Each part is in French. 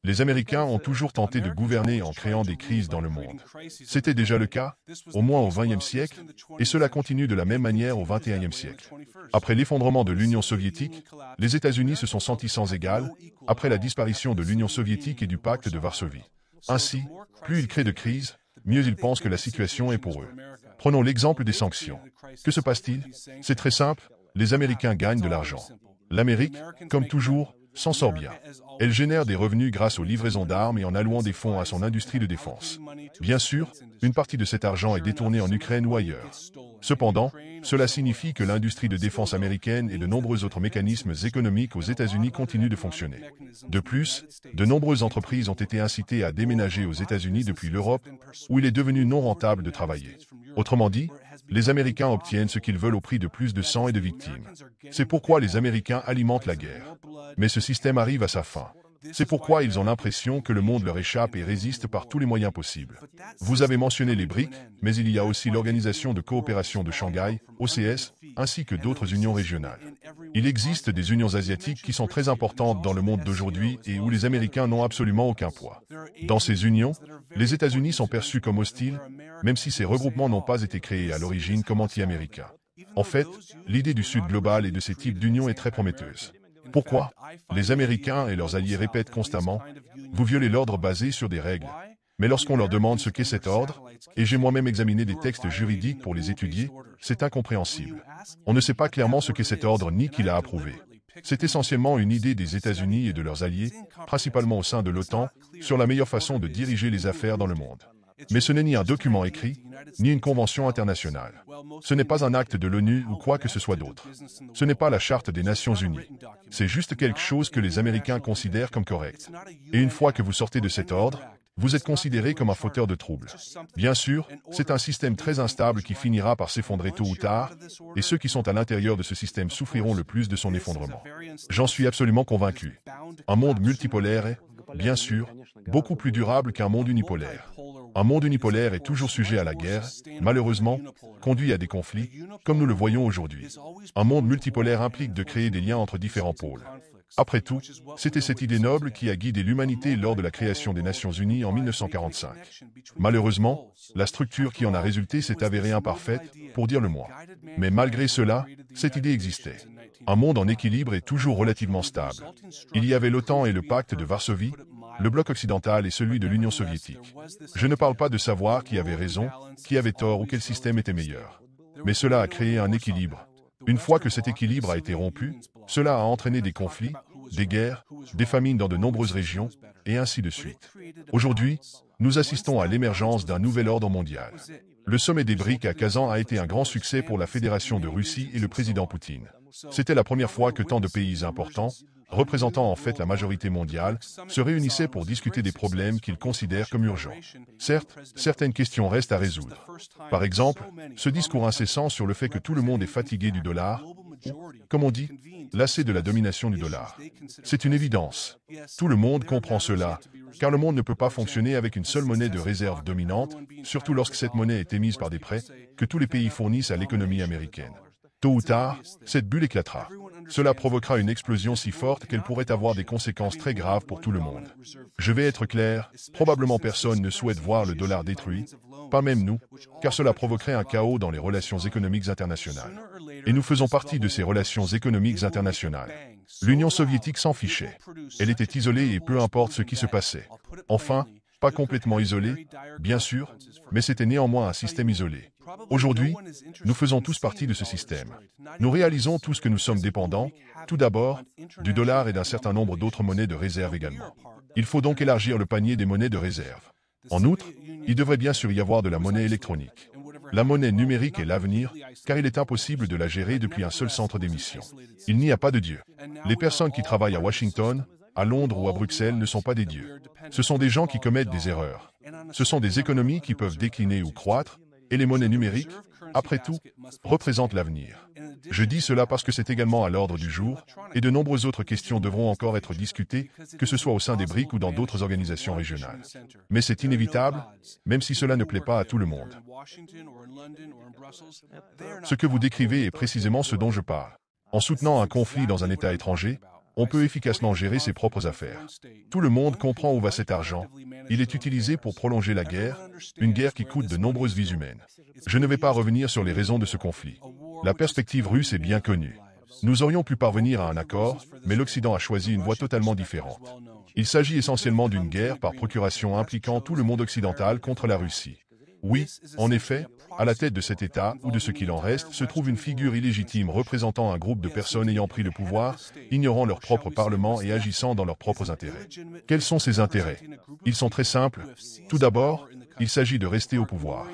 Les Américains ont toujours tenté de gouverner en créant des crises dans le monde. C'était déjà le cas, au moins au XXe siècle, et cela continue de la même manière au XXIe siècle. Après l'effondrement de l'Union soviétique, les États-Unis se sont sentis sans égal, après la disparition de l'Union soviétique et du pacte de Varsovie. Ainsi, plus ils créent de crises, mieux ils pensent que la situation est pour eux. Prenons l'exemple des sanctions. Que se passe-t-il? C'est très simple, les Américains gagnent de l'argent. L'Amérique, comme toujours, s'en sort bien. Elle génère des revenus grâce aux livraisons d'armes et en allouant des fonds à son industrie de défense. Bien sûr, une partie de cet argent est détournée en Ukraine ou ailleurs. Cependant, cela signifie que l'industrie de défense américaine et de nombreux autres mécanismes économiques aux États-Unis continuent de fonctionner. De plus, de nombreuses entreprises ont été incitées à déménager aux États-Unis depuis l'Europe, où il est devenu non rentable de travailler. Autrement dit, les Américains obtiennent ce qu'ils veulent au prix de plus de sang et de victimes. C'est pourquoi les Américains alimentent la guerre. Mais ce système arrive à sa fin. C'est pourquoi ils ont l'impression que le monde leur échappe et résiste par tous les moyens possibles. Vous avez mentionné les BRICS, mais il y a aussi l'Organisation de coopération de Shanghai, OCS, ainsi que d'autres unions régionales. Il existe des unions asiatiques qui sont très importantes dans le monde d'aujourd'hui et où les Américains n'ont absolument aucun poids. Dans ces unions, les États-Unis sont perçus comme hostiles, même si ces regroupements n'ont pas été créés à l'origine comme anti-américains. En fait, l'idée du Sud global et de ces types d'unions est très prometteuse. Pourquoi? Les Américains et leurs alliés répètent constamment « Vous violez l'ordre basé sur des règles ». Mais lorsqu'on leur demande ce qu'est cet ordre, et j'ai moi-même examiné des textes juridiques pour les étudier, c'est incompréhensible. On ne sait pas clairement ce qu'est cet ordre ni qui l'a approuvé. C'est essentiellement une idée des États-Unis et de leurs alliés, principalement au sein de l'OTAN, sur la meilleure façon de diriger les affaires dans le monde. Mais ce n'est ni un document écrit, ni une convention internationale. Ce n'est pas un acte de l'ONU ou quoi que ce soit d'autre. Ce n'est pas la Charte des Nations Unies. C'est juste quelque chose que les Américains considèrent comme correct. Et une fois que vous sortez de cet ordre, vous êtes considéré comme un fauteur de troubles. Bien sûr, c'est un système très instable qui finira par s'effondrer tôt ou tard, et ceux qui sont à l'intérieur de ce système souffriront le plus de son effondrement. J'en suis absolument convaincu. Un monde multipolaire est, bien sûr, beaucoup plus durable qu'un monde unipolaire. Un monde unipolaire est toujours sujet à la guerre, malheureusement, conduit à des conflits, comme nous le voyons aujourd'hui. Un monde multipolaire implique de créer des liens entre différents pôles. Après tout, c'était cette idée noble qui a guidé l'humanité lors de la création des Nations Unies en 1945. Malheureusement, la structure qui en a résulté s'est avérée imparfaite, pour dire le moins. Mais malgré cela, cette idée existait. Un monde en équilibre est toujours relativement stable. Il y avait l'OTAN et le pacte de Varsovie, le bloc occidental et celui de l'Union soviétique. Je ne parle pas de savoir qui avait raison, qui avait tort ou quel système était meilleur. Mais cela a créé un équilibre. Une fois que cet équilibre a été rompu, cela a entraîné des conflits, des guerres, des famines dans de nombreuses régions, et ainsi de suite. Aujourd'hui, nous assistons à l'émergence d'un nouvel ordre mondial. Le sommet des BRICS à Kazan a été un grand succès pour la Fédération de Russie et le président Poutine. C'était la première fois que tant de pays importants, représentant en fait la majorité mondiale, se réunissaient pour discuter des problèmes qu'ils considèrent comme urgents. Certes, certaines questions restent à résoudre. Par exemple, ce discours incessant sur le fait que tout le monde est fatigué du dollar, ou, comme on dit, lassé de la domination du dollar. C'est une évidence. Tout le monde comprend cela, car le monde ne peut pas fonctionner avec une seule monnaie de réserve dominante, surtout lorsque cette monnaie est émise par des prêts que tous les pays fournissent à l'économie américaine. Tôt ou tard, cette bulle éclatera. Cela provoquera une explosion si forte qu'elle pourrait avoir des conséquences très graves pour tout le monde. Je vais être clair, probablement personne ne souhaite voir le dollar détruit, pas même nous, car cela provoquerait un chaos dans les relations économiques internationales. Et nous faisons partie de ces relations économiques internationales. L'Union soviétique s'en fichait. Elle était isolée et peu importe ce qui se passait. Enfin, pas complètement isolée, bien sûr, mais c'était néanmoins un système isolé. Aujourd'hui, nous faisons tous partie de ce système. Nous réalisons tous que nous sommes dépendants, tout d'abord, du dollar et d'un certain nombre d'autres monnaies de réserve également. Il faut donc élargir le panier des monnaies de réserve. En outre, il devrait bien sûr y avoir de la monnaie électronique. La monnaie numérique est l'avenir, car il est impossible de la gérer depuis un seul centre d'émission. Il n'y a pas de Dieu. Les personnes qui travaillent à Washington, à Londres ou à Bruxelles ne sont pas des dieux. Ce sont des gens qui commettent des erreurs. Ce sont des économies qui peuvent décliner ou croître, et les monnaies numériques, après tout, représentent l'avenir. Je dis cela parce que c'est également à l'ordre du jour, et de nombreuses autres questions devront encore être discutées, que ce soit au sein des BRICS ou dans d'autres organisations régionales. Mais c'est inévitable, même si cela ne plaît pas à tout le monde. Ce que vous décrivez est précisément ce dont je parle. En soutenant un conflit dans un État étranger, on peut efficacement gérer ses propres affaires. Tout le monde comprend où va cet argent. Il est utilisé pour prolonger la guerre, une guerre qui coûte de nombreuses vies humaines. Je ne vais pas revenir sur les raisons de ce conflit. La perspective russe est bien connue. Nous aurions pu parvenir à un accord, mais l'Occident a choisi une voie totalement différente. Il s'agit essentiellement d'une guerre par procuration impliquant tout le monde occidental contre la Russie. Oui, en effet, à la tête de cet État, ou de ce qu'il en reste, se trouve une figure illégitime représentant un groupe de personnes ayant pris le pouvoir, ignorant leur propre parlement et agissant dans leurs propres intérêts. Quels sont ces intérêts? Ils sont très simples. Tout d'abord, il s'agit de rester au pouvoir.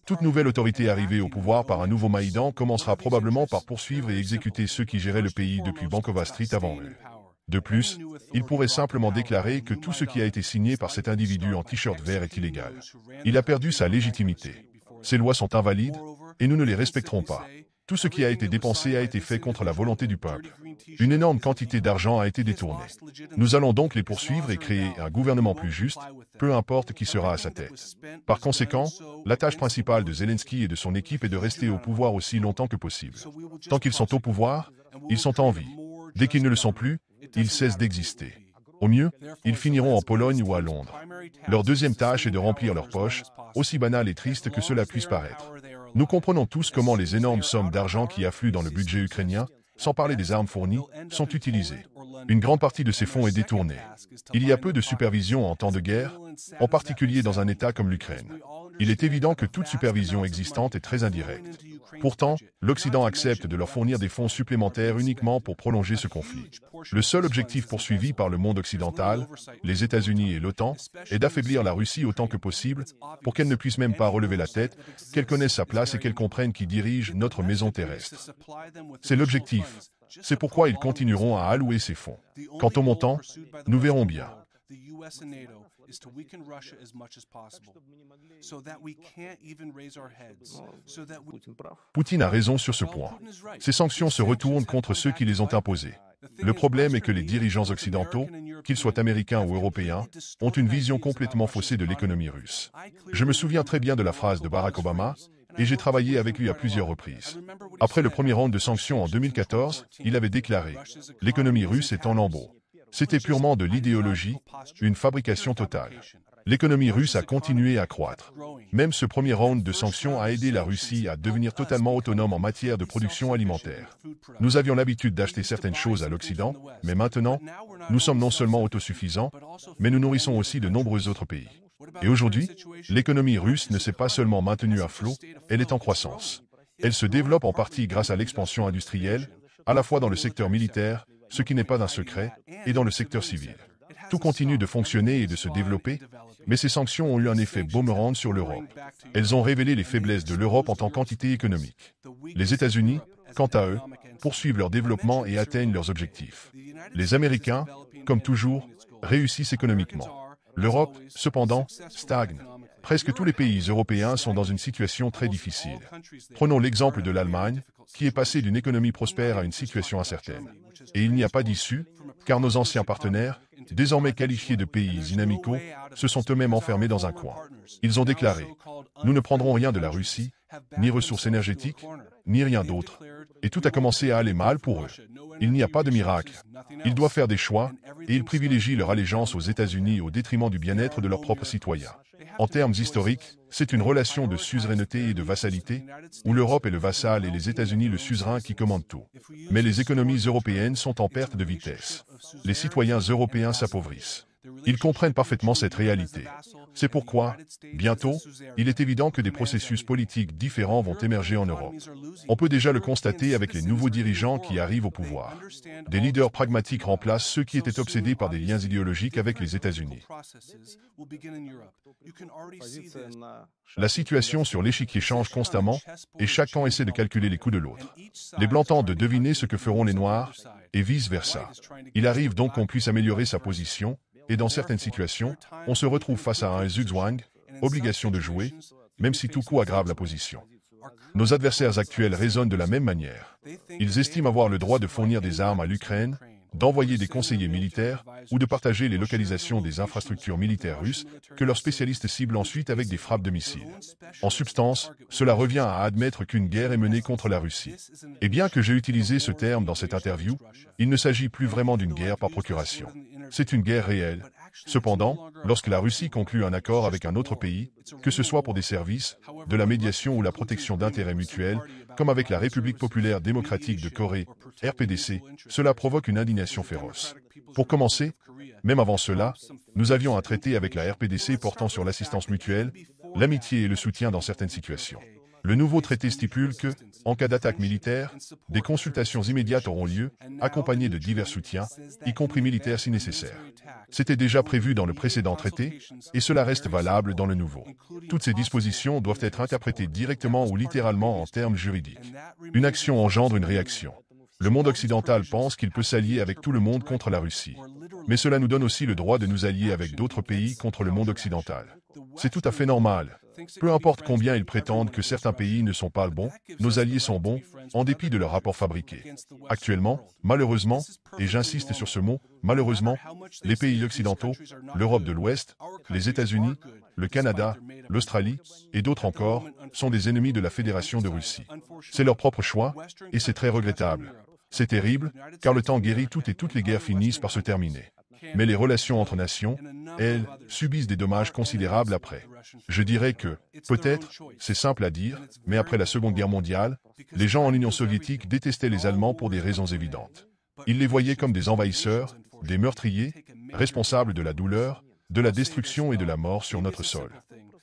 Toute nouvelle autorité arrivée au pouvoir par un nouveau Maïdan commencera probablement par poursuivre et exécuter ceux qui géraient le pays depuis Bankova Street avant eux. De plus, il pourrait simplement déclarer que tout ce qui a été signé par cet individu en t-shirt vert est illégal. Il a perdu sa légitimité. Ces lois sont invalides, et nous ne les respecterons pas. Tout ce qui a été dépensé a été fait contre la volonté du peuple. Une énorme quantité d'argent a été détournée. Nous allons donc les poursuivre et créer un gouvernement plus juste, peu importe qui sera à sa tête. Par conséquent, la tâche principale de Zelensky et de son équipe est de rester au pouvoir aussi longtemps que possible. Tant qu'ils sont au pouvoir, ils sont en vie. Dès qu'ils ne le sont plus, ils cessent d'exister. Au mieux, ils finiront en Pologne ou à Londres. Leur deuxième tâche est de remplir leurs poches, aussi banale et triste que cela puisse paraître. Nous comprenons tous comment les énormes sommes d'argent qui affluent dans le budget ukrainien, sans parler des armes fournies, sont utilisées. Une grande partie de ces fonds est détournée. Il y a peu de supervision en temps de guerre, en particulier dans un État comme l'Ukraine. Il est évident que toute supervision existante est très indirecte. Pourtant, l'Occident accepte de leur fournir des fonds supplémentaires uniquement pour prolonger ce conflit. Le seul objectif poursuivi par le monde occidental, les États-Unis et l'OTAN, est d'affaiblir la Russie autant que possible, pour qu'elle ne puisse même pas relever la tête, qu'elle connaisse sa place et qu'elle comprenne qui dirige notre maison terrestre. C'est l'objectif. C'est pourquoi ils continueront à allouer ces fonds. Quant au montant, nous verrons bien. Poutine a raison sur ce point. Ces sanctions se retournent contre ceux qui les ont imposées. Le problème est que les dirigeants occidentaux, qu'ils soient américains ou européens, ont une vision complètement faussée de l'économie russe. Je me souviens très bien de la phrase de Barack Obama, et j'ai travaillé avec lui à plusieurs reprises. Après le premier round de sanctions en 2014, il avait déclaré « L'économie russe est en lambeaux ». C'était purement de l'idéologie, une fabrication totale. L'économie russe a continué à croître. Même ce premier round de sanctions a aidé la Russie à devenir totalement autonome en matière de production alimentaire. Nous avions l'habitude d'acheter certaines choses à l'Occident, mais maintenant, nous sommes non seulement autosuffisants, mais nous nourrissons aussi de nombreux autres pays. Et aujourd'hui, l'économie russe ne s'est pas seulement maintenue à flot, elle est en croissance. Elle se développe en partie grâce à l'expansion industrielle, à la fois dans le secteur militaire, ce qui n'est pas un secret, et dans le secteur civil. Tout continue de fonctionner et de se développer, mais ces sanctions ont eu un effet boomerang sur l'Europe. Elles ont révélé les faiblesses de l'Europe en tant qu'entité économique. Les États-Unis, quant à eux, poursuivent leur développement et atteignent leurs objectifs. Les Américains, comme toujours, réussissent économiquement. L'Europe, cependant, stagne. Presque tous les pays européens sont dans une situation très difficile. Prenons l'exemple de l'Allemagne, qui est passée d'une économie prospère à une situation incertaine. Et il n'y a pas d'issue, car nos anciens partenaires, désormais qualifiés de pays inamicaux, se sont eux-mêmes enfermés dans un coin. Ils ont déclaré « Nous ne prendrons rien de la Russie, ni ressources énergétiques, ni rien d'autre. » Et tout a commencé à aller mal pour eux. Il n'y a pas de miracle. Ils doivent faire des choix, et ils privilégient leur allégeance aux États-Unis au détriment du bien-être de leurs propres citoyens. En termes historiques, c'est une relation de suzeraineté et de vassalité, où l'Europe est le vassal et les États-Unis le suzerain qui commandent tout. Mais les économies européennes sont en perte de vitesse. Les citoyens européens s'appauvrissent. Ils comprennent parfaitement cette réalité. C'est pourquoi, bientôt, il est évident que des processus politiques différents vont émerger en Europe. On peut déjà le constater avec les nouveaux dirigeants qui arrivent au pouvoir. Des leaders pragmatiques remplacent ceux qui étaient obsédés par des liens idéologiques avec les États-Unis. La situation sur l'échiquier change constamment, et chaque camp essaie de calculer les coups de l'autre. Les Blancs tentent de deviner ce que feront les Noirs, et vice-versa. Il arrive donc qu'on puisse améliorer sa position, et dans certaines situations, on se retrouve face à un zugzwang, obligation de jouer, même si tout coup aggrave la position. Nos adversaires actuels raisonnent de la même manière. Ils estiment avoir le droit de fournir des armes à l'Ukraine, d'envoyer des conseillers militaires, ou de partager les localisations des infrastructures militaires russes que leurs spécialistes ciblent ensuite avec des frappes de missiles. En substance, cela revient à admettre qu'une guerre est menée contre la Russie. Et bien que j'ai utilisé ce terme dans cette interview, il ne s'agit plus vraiment d'une guerre par procuration. C'est une guerre réelle. Cependant, lorsque la Russie conclut un accord avec un autre pays, que ce soit pour des services, de la médiation ou la protection d'intérêts mutuels, comme avec la République populaire démocratique de Corée, RPDC, cela provoque une indignation féroce. Pour commencer, même avant cela, nous avions un traité avec la RPDC portant sur l'assistance mutuelle, l'amitié et le soutien dans certaines situations. Le nouveau traité stipule que, en cas d'attaque militaire, des consultations immédiates auront lieu, accompagnées de divers soutiens, y compris militaires si nécessaire. C'était déjà prévu dans le précédent traité, et cela reste valable dans le nouveau. Toutes ces dispositions doivent être interprétées directement ou littéralement en termes juridiques. Une action engendre une réaction. Le monde occidental pense qu'il peut s'allier avec tout le monde contre la Russie. Mais cela nous donne aussi le droit de nous allier avec d'autres pays contre le monde occidental. C'est tout à fait normal. Peu importe combien ils prétendent que certains pays ne sont pas bons, nos alliés sont bons, en dépit de leurs rapports fabriqués. Actuellement, malheureusement, et j'insiste sur ce mot, malheureusement, les pays occidentaux, l'Europe de l'Ouest, les États-Unis, le Canada, l'Australie, et d'autres encore, sont des ennemis de la Fédération de Russie. C'est leur propre choix, et c'est très regrettable. C'est terrible, car le temps guérit tout et toutes les guerres finissent par se terminer. Mais les relations entre nations, elles, subissent des dommages considérables après. Je dirais que, peut-être, c'est simple à dire, mais après la Seconde Guerre mondiale, les gens en Union soviétique détestaient les Allemands pour des raisons évidentes. Ils les voyaient comme des envahisseurs, des meurtriers, responsables de la douleur, de la destruction et de la mort sur notre sol.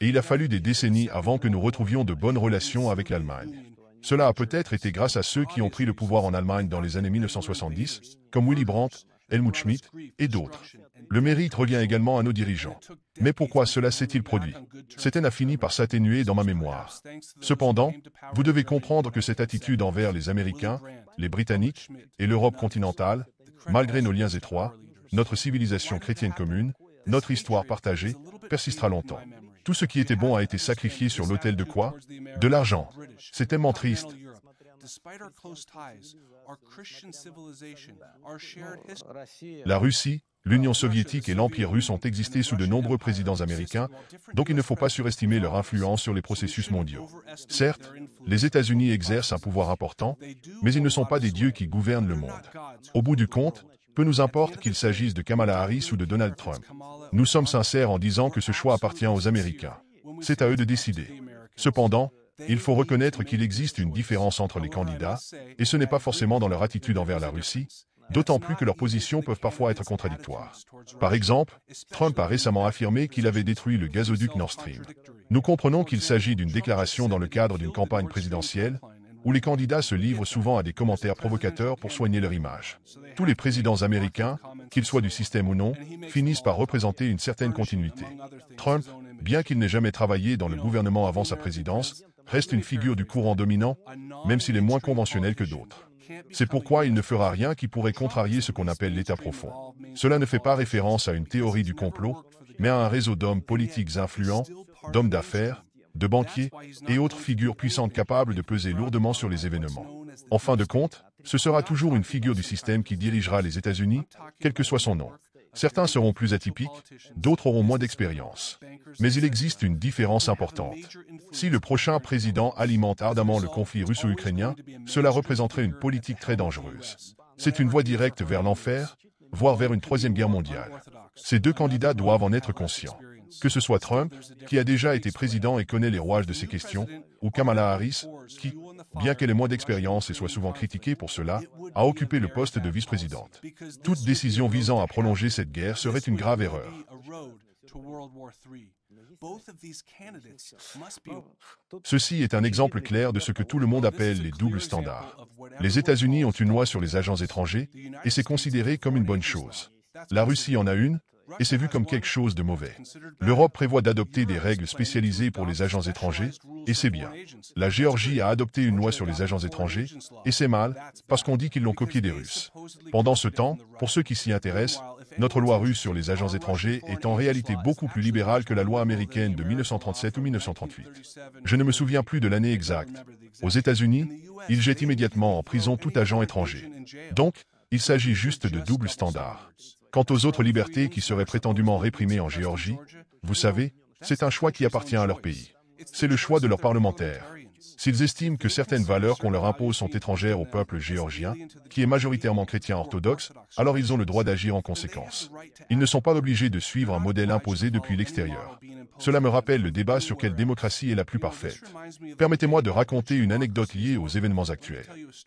Et il a fallu des décennies avant que nous retrouvions de bonnes relations avec l'Allemagne. Cela a peut-être été grâce à ceux qui ont pris le pouvoir en Allemagne dans les années 1970, comme Willy Brandt, Helmut Schmidt, et d'autres. Le mérite revient également à nos dirigeants. Mais pourquoi cela s'est-il produit? Cette haine a fini par s'atténuer dans ma mémoire. Cependant, vous devez comprendre que cette attitude envers les Américains, les Britanniques et l'Europe continentale, malgré nos liens étroits, notre civilisation chrétienne commune, notre histoire partagée, persistera longtemps. Tout ce qui était bon a été sacrifié sur l'autel de quoi? De l'argent. C'est tellement triste. La Russie, l'Union soviétique et l'Empire russe ont existé sous de nombreux présidents américains, donc il ne faut pas surestimer leur influence sur les processus mondiaux. Certes, les États-Unis exercent un pouvoir important, mais ils ne sont pas des dieux qui gouvernent le monde. Au bout du compte, peu nous importe qu'il s'agisse de Kamala Harris ou de Donald Trump. Nous sommes sincères en disant que ce choix appartient aux Américains. C'est à eux de décider. Cependant, il faut reconnaître qu'il existe une différence entre les candidats, et ce n'est pas forcément dans leur attitude envers la Russie, d'autant plus que leurs positions peuvent parfois être contradictoires. Par exemple, Trump a récemment affirmé qu'il avait détruit le gazoduc Nord Stream. Nous comprenons qu'il s'agit d'une déclaration dans le cadre d'une campagne présidentielle, où les candidats se livrent souvent à des commentaires provocateurs pour soigner leur image. Tous les présidents américains, qu'ils soient du système ou non, finissent par représenter une certaine continuité. Trump, bien qu'il n'ait jamais travaillé dans le gouvernement avant sa présidence, reste une figure du courant dominant, même s'il est moins conventionnel que d'autres. C'est pourquoi il ne fera rien qui pourrait contrarier ce qu'on appelle l'État profond. Cela ne fait pas référence à une théorie du complot, mais à un réseau d'hommes politiques influents, d'hommes d'affaires, de banquiers et autres figures puissantes capables de peser lourdement sur les événements. En fin de compte, ce sera toujours une figure du système qui dirigera les États-Unis, quel que soit son nom. Certains seront plus atypiques, d'autres auront moins d'expérience. Mais il existe une différence importante. Si le prochain président alimente ardemment le conflit russo-ukrainien, cela représenterait une politique très dangereuse. C'est une voie directe vers l'enfer, voire vers une troisième guerre mondiale. Ces deux candidats doivent en être conscients. Que ce soit Trump, qui a déjà été président et connaît les rouages de ces questions, ou Kamala Harris, qui, bien qu'elle ait moins d'expérience et soit souvent critiquée pour cela, a occupé le poste de vice-présidente. Toute décision visant à prolonger cette guerre serait une grave erreur. Ceci est un exemple clair de ce que tout le monde appelle les doubles standards. Les États-Unis ont une loi sur les agents étrangers, et c'est considéré comme une bonne chose. La Russie en a une, et c'est vu comme quelque chose de mauvais. L'Europe prévoit d'adopter des règles spécialisées pour les agents étrangers, et c'est bien. La Géorgie a adopté une loi sur les agents étrangers, et c'est mal, parce qu'on dit qu'ils l'ont copié des Russes. Pendant ce temps, pour ceux qui s'y intéressent, notre loi russe sur les agents étrangers est en réalité beaucoup plus libérale que la loi américaine de 1937 ou 1938. Je ne me souviens plus de l'année exacte. Aux États-Unis, ils jettent immédiatement en prison tout agent étranger. Donc, il s'agit juste de double standard. Quant aux autres libertés qui seraient prétendument réprimées en Géorgie, vous savez, c'est un choix qui appartient à leur pays. C'est le choix de leurs parlementaires. S'ils estiment que certaines valeurs qu'on leur impose sont étrangères au peuple géorgien, qui est majoritairement chrétien orthodoxe, alors ils ont le droit d'agir en conséquence. Ils ne sont pas obligés de suivre un modèle imposé depuis l'extérieur. Cela me rappelle le débat sur quelle démocratie est la plus parfaite. Permettez-moi de raconter une anecdote liée aux événements actuels.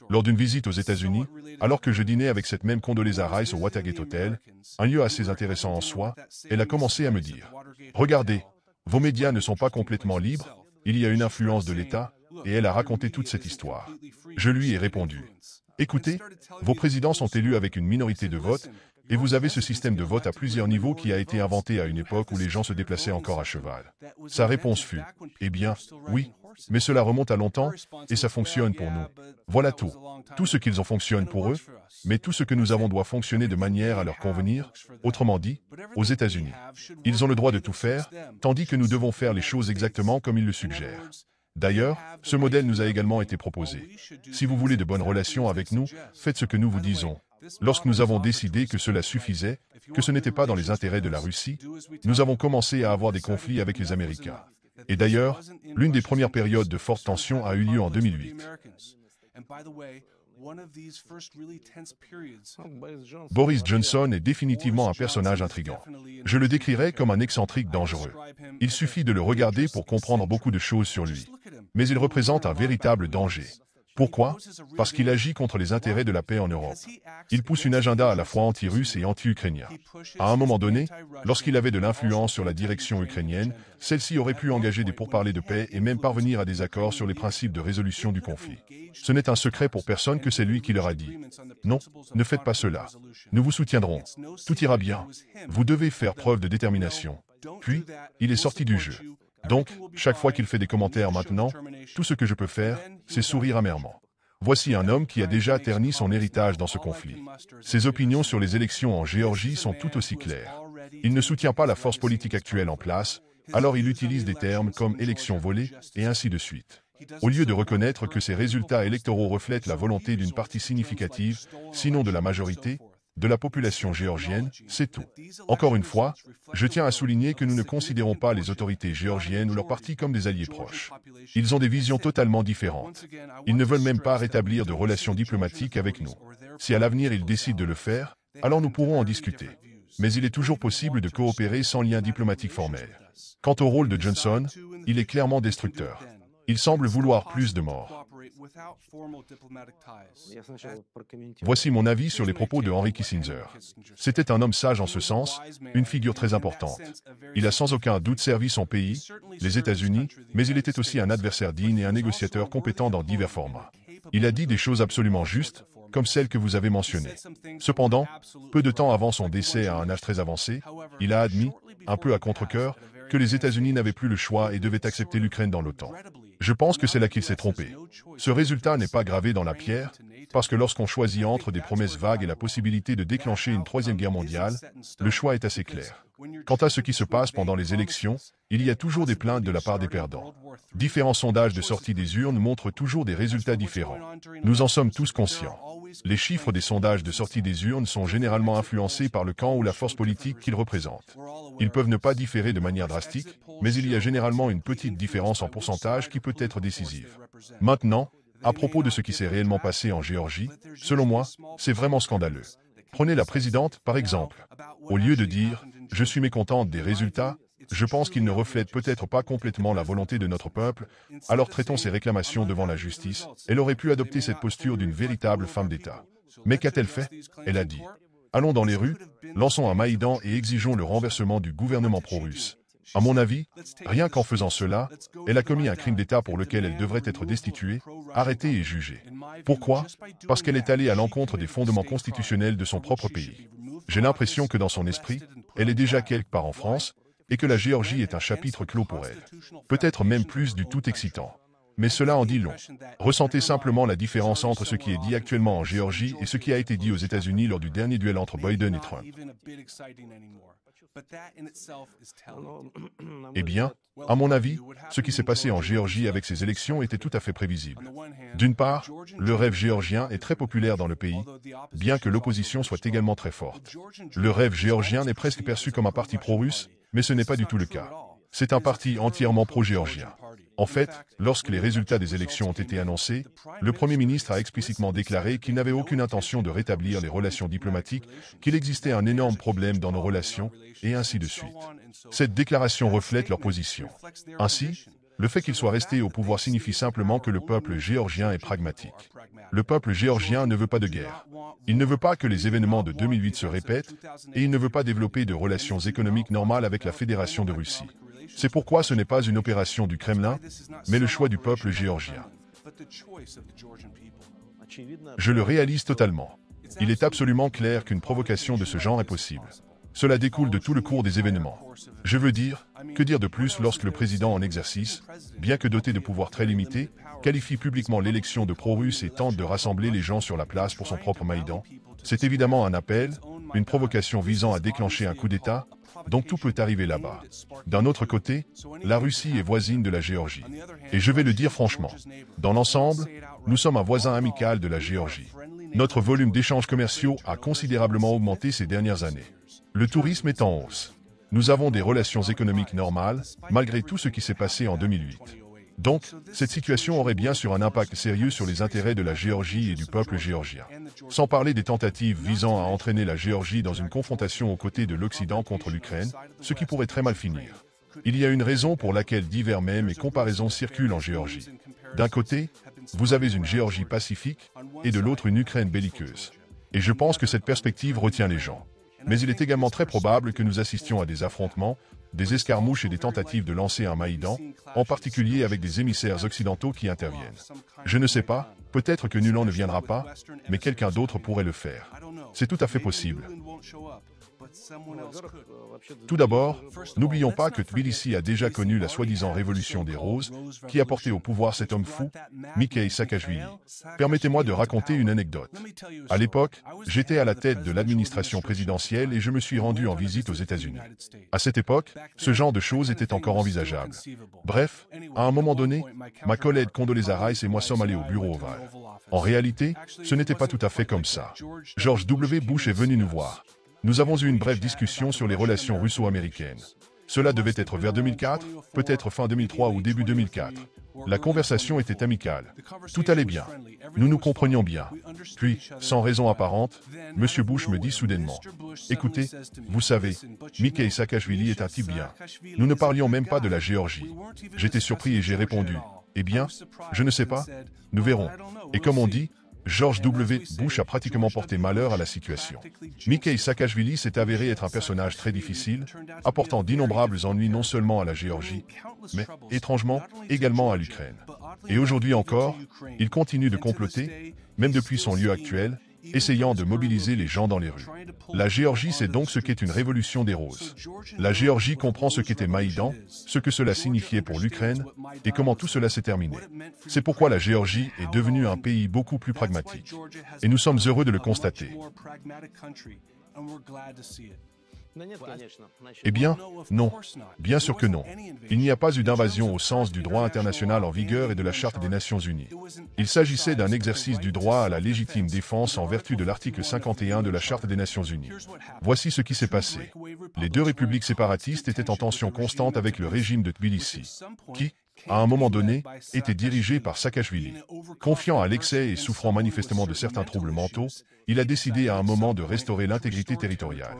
Lors d'une visite aux États-Unis, alors que je dînais avec cette même Condoleezza Rice au Watergate Hotel, un lieu assez intéressant en soi, elle a commencé à me dire « Regardez, vos médias ne sont pas complètement libres, il y a une influence de l'État, et elle a raconté toute cette histoire. » Je lui ai répondu « Écoutez, vos présidents sont élus avec une minorité de vote, et vous avez ce système de vote à plusieurs niveaux qui a été inventé à une époque où les gens se déplaçaient encore à cheval. » Sa réponse fut « Eh bien, oui, mais cela remonte à longtemps, et ça fonctionne pour nous. Voilà tout. Tout ce qu'ils ont fonctionne pour eux, mais tout ce que nous avons doit fonctionner de manière à leur convenir, autrement dit, aux États-Unis. Ils ont le droit de tout faire, tandis que nous devons faire les choses exactement comme ils le suggèrent. D'ailleurs, ce modèle nous a également été proposé. Si vous voulez de bonnes relations avec nous, faites ce que nous vous disons. Lorsque nous avons décidé que cela suffisait, que ce n'était pas dans les intérêts de la Russie, nous avons commencé à avoir des conflits avec les Américains. Et d'ailleurs, l'une des premières périodes de forte tension a eu lieu en 2008. Boris Johnson est définitivement un personnage intrigant. Je le décrirais comme un excentrique dangereux. Il suffit de le regarder pour comprendre beaucoup de choses sur lui. Mais il représente un véritable danger. Pourquoi? Parce qu'il agit contre les intérêts de la paix en Europe. Il pousse une agenda à la fois anti-russe et anti-ukrainien. À un moment donné, lorsqu'il avait de l'influence sur la direction ukrainienne, celle-ci aurait pu engager des pourparlers de paix et même parvenir à des accords sur les principes de résolution du conflit. Ce n'est un secret pour personne que c'est lui qui leur a dit « Non, ne faites pas cela. Nous vous soutiendrons. Tout ira bien. Vous devez faire preuve de détermination. » Puis, il est sorti du jeu. Donc, chaque fois qu'il fait des commentaires maintenant, tout ce que je peux faire, c'est sourire amèrement. Voici un homme qui a déjà terni son héritage dans ce conflit. Ses opinions sur les élections en Géorgie sont tout aussi claires. Il ne soutient pas la force politique actuelle en place, alors il utilise des termes comme élection volée et ainsi de suite. Au lieu de reconnaître que ces résultats électoraux reflètent la volonté d'une partie significative, sinon de la majorité, de la population géorgienne, c'est tout. Encore une fois, je tiens à souligner que nous ne considérons pas les autorités géorgiennes ou leurs partis comme des alliés proches. Ils ont des visions totalement différentes. Ils ne veulent même pas rétablir de relations diplomatiques avec nous. Si à l'avenir ils décident de le faire, alors nous pourrons en discuter. Mais il est toujours possible de coopérer sans lien diplomatique formel. Quant au rôle de Johnson, il est clairement destructeur. Il semble vouloir plus de morts. Voici mon avis sur les propos de Henry Kissinger. C'était un homme sage en ce sens, une figure très importante. Il a sans aucun doute servi son pays, les États-Unis, mais il était aussi un adversaire digne et un négociateur compétent dans divers formats. Il a dit des choses absolument justes, comme celles que vous avez mentionnées. Cependant, peu de temps avant son décès à un âge très avancé, il a admis, un peu à contre-cœur, que les États-Unis n'avaient plus le choix et devaient accepter l'Ukraine dans l'OTAN. Je pense que c'est là qu'il s'est trompé. Ce résultat n'est pas gravé dans la pierre, parce que lorsqu'on choisit entre des promesses vagues et la possibilité de déclencher une troisième guerre mondiale, le choix est assez clair. Quant à ce qui se passe pendant les élections, il y a toujours des plaintes de la part des perdants. Différents sondages de sortie des urnes montrent toujours des résultats différents. Nous en sommes tous conscients. Les chiffres des sondages de sortie des urnes sont généralement influencés par le camp ou la force politique qu'ils représentent. Ils peuvent ne pas différer de manière drastique, mais il y a généralement une petite différence en pourcentage qui peut être décisive. Maintenant, à propos de ce qui s'est réellement passé en Géorgie, selon moi, c'est vraiment scandaleux. Prenez la présidente, par exemple. Au lieu de dire « je suis mécontente des résultats », je pense qu'ils ne reflètent peut-être pas complètement la volonté de notre peuple, alors traitons ces réclamations devant la justice. Elle aurait pu adopter cette posture d'une véritable femme d'État. Mais qu'a-t-elle fait? Elle a dit « Allons dans les rues, lançons un Maïdan et exigeons le renversement du gouvernement pro-russe. » À mon avis, rien qu'en faisant cela, elle a commis un crime d'État pour lequel elle devrait être destituée, arrêtée et jugée. Pourquoi? Parce qu'elle est allée à l'encontre des fondements constitutionnels de son propre pays. J'ai l'impression que dans son esprit, elle est déjà quelque part en France, et que la Géorgie est un chapitre clos pour elle. Peut-être même plus du tout excitant. mais cela en dit long. Ressentez simplement la différence entre ce qui est dit actuellement en Géorgie et ce qui a été dit aux États-Unis lors du dernier duel entre Biden et Trump. Eh bien, à mon avis, ce qui s'est passé en Géorgie avec ces élections était tout à fait prévisible. D'une part, le rêve géorgien est très populaire dans le pays, bien que l'opposition soit également très forte. Le rêve géorgien est presque perçu comme un parti pro-russe, mais ce n'est pas du tout le cas. C'est un parti entièrement pro-géorgien. En fait, lorsque les résultats des élections ont été annoncés, le Premier ministre a explicitement déclaré qu'il n'avait aucune intention de rétablir les relations diplomatiques, qu'il existait un énorme problème dans nos relations, et ainsi de suite. Cette déclaration reflète leur position. Ainsi, le fait qu'ils soient restés au pouvoir signifie simplement que le peuple géorgien est pragmatique. Le peuple géorgien ne veut pas de guerre. Il ne veut pas que les événements de 2008 se répètent, et il ne veut pas développer de relations économiques normales avec la Fédération de Russie. C'est pourquoi ce n'est pas une opération du Kremlin, mais le choix du peuple géorgien. Je le réalise totalement. Il est absolument clair qu'une provocation de ce genre est possible. Cela découle de tout le cours des événements. Je veux dire, que dire de plus lorsque le président en exercice, bien que doté de pouvoirs très limités, qualifie publiquement l'élection de pro-russe et tente de rassembler les gens sur la place pour son propre Maïdan? C'est évidemment un appel, une provocation visant à déclencher un coup d'État, donc tout peut arriver là-bas. D'un autre côté, la Russie est voisine de la Géorgie. Et je vais le dire franchement, dans l'ensemble, nous sommes un voisin amical de la Géorgie. Notre volume d'échanges commerciaux a considérablement augmenté ces dernières années. Le tourisme est en hausse. Nous avons des relations économiques normales, malgré tout ce qui s'est passé en 2008. Donc, cette situation aurait bien sûr un impact sérieux sur les intérêts de la Géorgie et du peuple géorgien. Sans parler des tentatives visant à entraîner la Géorgie dans une confrontation aux côtés de l'Occident contre l'Ukraine, ce qui pourrait très mal finir. Il y a une raison pour laquelle divers mèmes et comparaisons circulent en Géorgie. D'un côté, vous avez une Géorgie pacifique, et de l'autre une Ukraine belliqueuse. Et je pense que cette perspective retient les gens. Mais il est également très probable que nous assistions à des affrontements, des escarmouches et des tentatives de lancer un Maïdan, en particulier avec des émissaires occidentaux qui interviennent. Je ne sais pas, peut-être que nul en ne viendra pas, mais quelqu'un d'autre pourrait le faire. C'est tout à fait possible. Tout d'abord, n'oublions pas que Tbilissi a déjà connu la soi-disant révolution des roses, qui a porté au pouvoir cet homme fou, Mikheil Saakashvili. Permettez-moi de raconter une anecdote. À l'époque, j'étais à la tête de l'administration présidentielle et je me suis rendu en visite aux États-Unis. À cette époque, ce genre de choses était encore envisageable. Bref, à un moment donné, ma collègue Condoleezza Rice et moi sommes allés au bureau ovale. En réalité, ce n'était pas tout à fait comme ça. George W. Bush est venu nous voir. Nous avons eu une brève discussion sur les relations russo-américaines. Cela devait être vers 2004, peut-être fin 2003 ou début 2004. La conversation était amicale. Tout allait bien. Nous nous comprenions bien. Puis, sans raison apparente, M. Bush me dit soudainement « Écoutez, vous savez, Mikheil Saakashvili est un type bien. Nous ne parlions même pas de la Géorgie. » J'étais surpris et j'ai répondu « Eh bien, je ne sais pas. Nous verrons. » Et comme on dit, George W. Bush a pratiquement porté malheur à la situation. Mikheil Saakashvili s'est avéré être un personnage très difficile, apportant d'innombrables ennuis non seulement à la Géorgie, mais, étrangement, également à l'Ukraine. Et aujourd'hui encore, il continue de comploter, même depuis son lieu actuel, essayant de mobiliser les gens dans les rues. La Géorgie sait donc ce qu'est une révolution des roses. La Géorgie comprend ce qu'était Maïdan, ce que cela signifiait pour l'Ukraine, et comment tout cela s'est terminé. C'est pourquoi la Géorgie est devenue un pays beaucoup plus pragmatique. Et nous sommes heureux de le constater. Eh bien, non. Bien sûr que non. Il n'y a pas eu d'invasion au sens du droit international en vigueur et de la Charte des Nations Unies. Il s'agissait d'un exercice du droit à la légitime défense en vertu de l'article 51 de la Charte des Nations Unies. Voici ce qui s'est passé. Les deux républiques séparatistes étaient en tension constante avec le régime de Tbilissi, qui, à un moment donné, était dirigé par Saakashvili. Confiant à l'excès et souffrant manifestement de certains troubles mentaux, il a décidé à un moment de restaurer l'intégrité territoriale.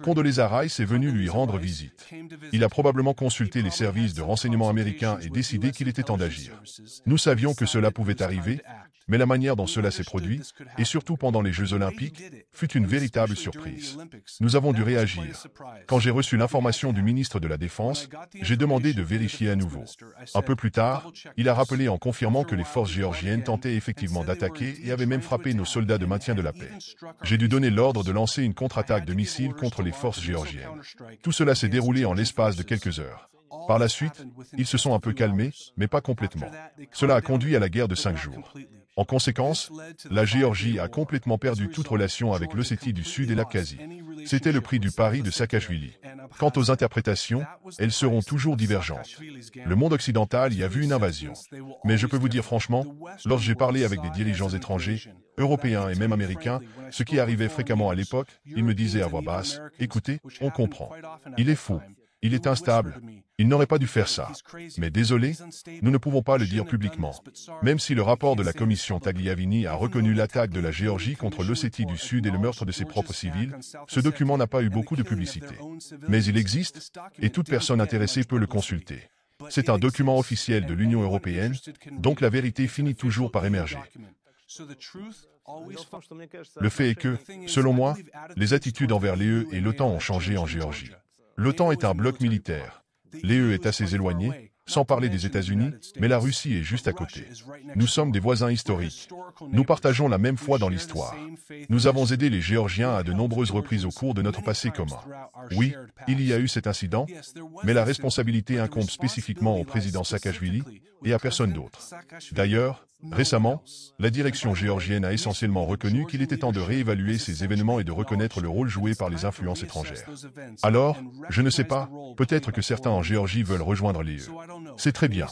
Condoleezza Rice est venue lui rendre visite. Il a probablement consulté les services de renseignement américains et décidé qu'il était temps d'agir. Nous savions que cela pouvait arriver, mais la manière dont cela s'est produit, et surtout pendant les Jeux Olympiques, fut une véritable surprise. Nous avons dû réagir. Quand j'ai reçu l'information du ministre de la Défense, j'ai demandé de vérifier à nouveau. Un peu plus tard, il a rappelé en confirmant que les forces géorgiennes tentaient effectivement d'attaquer et avaient même frappé nos soldats de maintien de la paix. J'ai dû donner l'ordre de lancer une contre-attaque de missiles contre les forces géorgiennes. Tout cela s'est déroulé en l'espace de quelques heures. Par la suite, ils se sont un peu calmés, mais pas complètement. Cela a conduit à la guerre de 5 jours. En conséquence, la Géorgie a complètement perdu toute relation avec l'Ossétie du Sud et l'Abkhazie. C'était le prix du pari de Saakachvili. Quant aux interprétations, elles seront toujours divergentes. Le monde occidental y a vu une invasion. Mais je peux vous dire franchement, lorsque j'ai parlé avec des dirigeants étrangers, européens et même américains, ce qui arrivait fréquemment à l'époque, ils me disaient à voix basse, « Écoutez, on comprend. Il est fou. Il est instable. Il n'aurait pas dû faire ça. Mais désolé, nous ne pouvons pas le dire publiquement. » Même si le rapport de la commission Tagliavini a reconnu l'attaque de la Géorgie contre l'Ossétie du Sud et le meurtre de ses propres civils, ce document n'a pas eu beaucoup de publicité. Mais il existe, et toute personne intéressée peut le consulter. C'est un document officiel de l'Union européenne, donc la vérité finit toujours par émerger. Le fait est que, selon moi, les attitudes envers l'UE et l'OTAN ont changé en Géorgie. L'OTAN est un bloc militaire. L'UE est assez éloigné, sans parler des États-Unis, mais la Russie est juste à côté. Nous sommes des voisins historiques. Nous partageons la même foi dans l'histoire. Nous avons aidé les Géorgiens à de nombreuses reprises au cours de notre passé commun. Oui, il y a eu cet incident, mais la responsabilité incombe spécifiquement au président Saakachvili et à personne d'autre. D'ailleurs, récemment, la direction géorgienne a essentiellement reconnu qu'il était temps de réévaluer ces événements et de reconnaître le rôle joué par les influences étrangères. Alors, je ne sais pas, peut-être que certains en Géorgie veulent rejoindre l'UE. C'est très bien.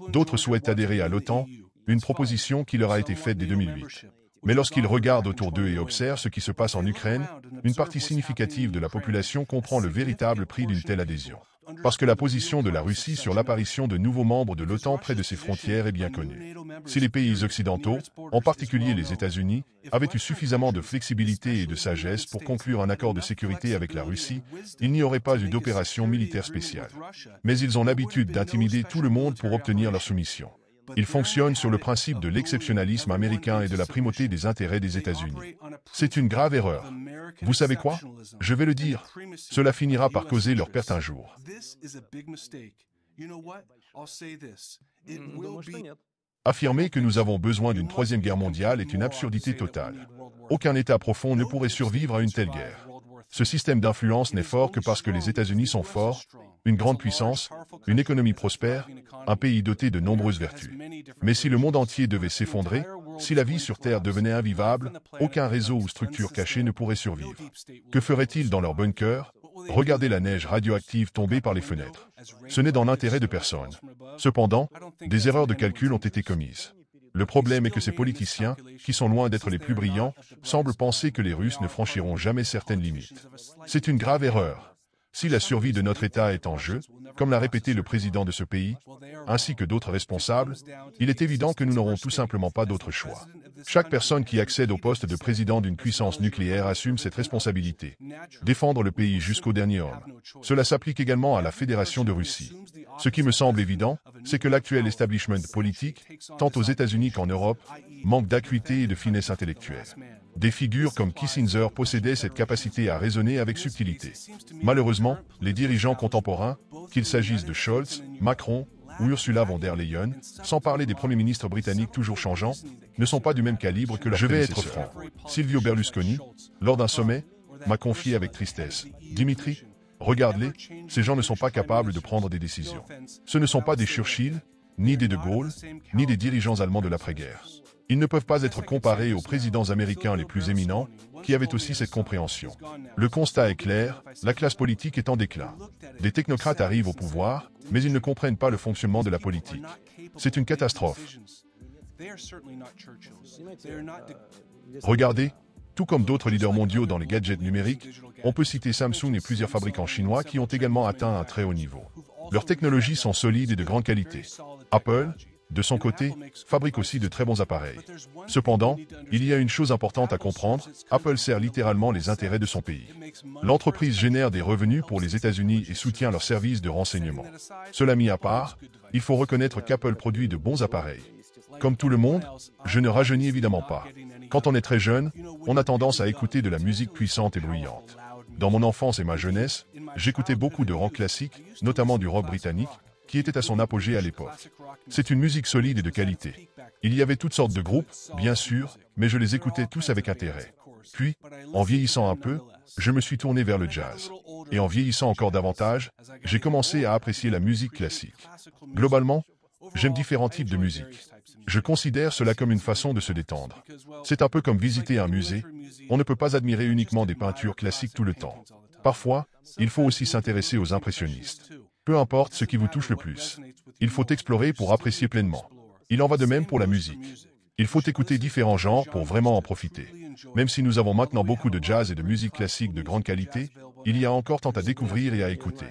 D'autres souhaitent adhérer à l'OTAN, une proposition qui leur a été faite dès 2008. Mais lorsqu'ils regardent autour d'eux et observent ce qui se passe en Ukraine, une partie significative de la population comprend le véritable prix d'une telle adhésion. Parce que la position de la Russie sur l'apparition de nouveaux membres de l'OTAN près de ses frontières est bien connue. Si les pays occidentaux, en particulier les États-Unis, avaient eu suffisamment de flexibilité et de sagesse pour conclure un accord de sécurité avec la Russie, il n'y aurait pas eu d'opération militaire spéciale. Mais ils ont l'habitude d'intimider tout le monde pour obtenir leur soumission. Ils fonctionnent sur le principe de l'exceptionnalisme américain et de la primauté des intérêts des États-Unis. C'est une grave erreur. Vous savez quoi? Je vais le dire. Cela finira par causer leur perte un jour. Affirmer que nous avons besoin d'une troisième guerre mondiale est une absurdité totale. Aucun État profond ne pourrait survivre à une telle guerre. Ce système d'influence n'est fort que parce que les États-Unis sont forts, une grande puissance, une économie prospère, un pays doté de nombreuses vertus. Mais si le monde entier devait s'effondrer, si la vie sur Terre devenait invivable, aucun réseau ou structure cachée ne pourrait survivre. Que feraient-ils dans leurs bunkers? Regardez la neige radioactive tomber par les fenêtres. Ce n'est dans l'intérêt de personne. Cependant, des erreurs de calcul ont été commises. Le problème est que ces politiciens, qui sont loin d'être les plus brillants, semblent penser que les Russes ne franchiront jamais certaines limites. C'est une grave erreur. Si la survie de notre État est en jeu, comme l'a répété le président de ce pays, ainsi que d'autres responsables, il est évident que nous n'aurons tout simplement pas d'autre choix. Chaque personne qui accède au poste de président d'une puissance nucléaire assume cette responsabilité. Défendre le pays jusqu'au dernier homme. Cela s'applique également à la Fédération de Russie. Ce qui me semble évident, c'est que l'actuel establishment politique, tant aux États-Unis qu'en Europe, manque d'acuité et de finesse intellectuelle. Des figures comme Kissinger possédaient cette capacité à raisonner avec subtilité. Malheureusement, les dirigeants contemporains, qu'il s'agisse de Scholz, Macron ou Ursula von der Leyen, sans parler des premiers ministres britanniques toujours changeants, ne sont pas du même calibre que leurs prédécesseurs. Je vais être franc. Silvio Berlusconi, lors d'un sommet, m'a confié avec tristesse. « Dimitri, regarde-les, ces gens ne sont pas capables de prendre des décisions. Ce ne sont pas des Churchill, ni des De Gaulle, ni des dirigeants allemands de l'après-guerre. Ils ne peuvent pas être comparés aux présidents américains les plus éminents, qui avaient aussi cette compréhension. Le constat est clair, la classe politique est en déclin. Des technocrates arrivent au pouvoir, mais ils ne comprennent pas le fonctionnement de la politique. C'est une catastrophe. Regardez, tout comme d'autres leaders mondiaux dans les gadgets numériques, on peut citer Samsung et plusieurs fabricants chinois qui ont également atteint un très haut niveau. Leurs technologies sont solides et de grande qualité. Apple, de son côté, fabrique aussi de très bons appareils. Cependant, il y a une chose importante à comprendre, Apple sert littéralement les intérêts de son pays. L'entreprise génère des revenus pour les États-Unis et soutient leurs services de renseignement. Cela mis à part, il faut reconnaître qu'Apple produit de bons appareils. Comme tout le monde, je ne rajeunis évidemment pas. Quand on est très jeune, on a tendance à écouter de la musique puissante et bruyante. Dans mon enfance et ma jeunesse, j'écoutais beaucoup de rock classique, notamment du rock britannique, qui était à son apogée à l'époque. C'est une musique solide et de qualité. Il y avait toutes sortes de groupes, bien sûr, mais je les écoutais tous avec intérêt. Puis, en vieillissant un peu, je me suis tourné vers le jazz. et en vieillissant encore davantage, j'ai commencé à apprécier la musique classique. Globalement, j'aime différents types de musique. Je considère cela comme une façon de se détendre. C'est un peu comme visiter un musée. On ne peut pas admirer uniquement des peintures classiques tout le temps. Parfois, il faut aussi s'intéresser aux impressionnistes. Peu importe ce qui vous touche le plus. Il faut explorer pour apprécier pleinement. Il en va de même pour la musique. Il faut écouter différents genres pour vraiment en profiter. Même si nous avons maintenant beaucoup de jazz et de musique classique de grande qualité, il y a encore tant à découvrir et à écouter.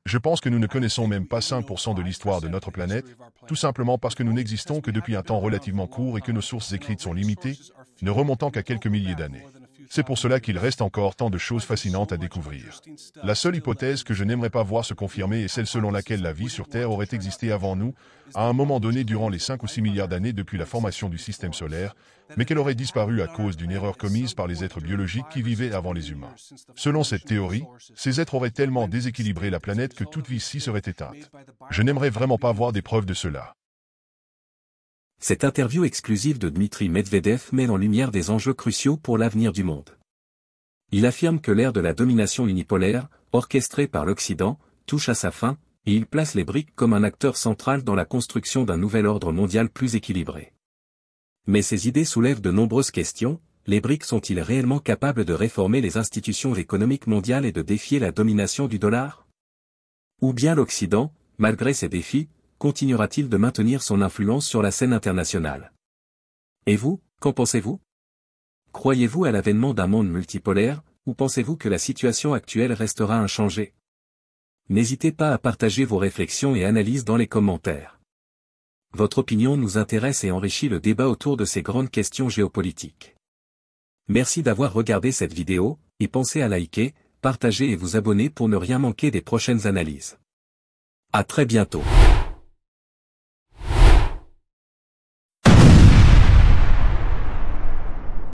Je pense que nous ne connaissons même pas 5% de l'histoire de notre planète, tout simplement parce que nous n'existons que depuis un temps relativement court et que nos sources écrites sont limitées, ne remontant qu'à quelques milliers d'années. C'est pour cela qu'il reste encore tant de choses fascinantes à découvrir. La seule hypothèse que je n'aimerais pas voir se confirmer est celle selon laquelle la vie sur Terre aurait existé avant nous, à un moment donné durant les 5 ou 6 milliards d'années depuis la formation du système solaire, mais qu'elle aurait disparu à cause d'une erreur commise par les êtres biologiques qui vivaient avant les humains. Selon cette théorie, ces êtres auraient tellement déséquilibré la planète que toute vie ici serait éteinte. Je n'aimerais vraiment pas voir des preuves de cela. Cette interview exclusive de Dmitri Medvedev met en lumière des enjeux cruciaux pour l'avenir du monde. Il affirme que l'ère de la domination unipolaire, orchestrée par l'Occident, touche à sa fin, et il place les BRICS comme un acteur central dans la construction d'un nouvel ordre mondial plus équilibré. Mais ces idées soulèvent de nombreuses questions. Les BRICS sont-ils réellement capables de réformer les institutions économiques mondiales et de défier la domination du dollar? Ou bien l'Occident, malgré ces défis, continuera-t-il de maintenir son influence sur la scène internationale? Et vous, qu'en pensez-vous? Croyez-vous à l'avènement d'un monde multipolaire, ou pensez-vous que la situation actuelle restera inchangée? N'hésitez pas à partager vos réflexions et analyses dans les commentaires. Votre opinion nous intéresse et enrichit le débat autour de ces grandes questions géopolitiques. Merci d'avoir regardé cette vidéo, et pensez à liker, partager et vous abonner pour ne rien manquer des prochaines analyses. À très bientôt.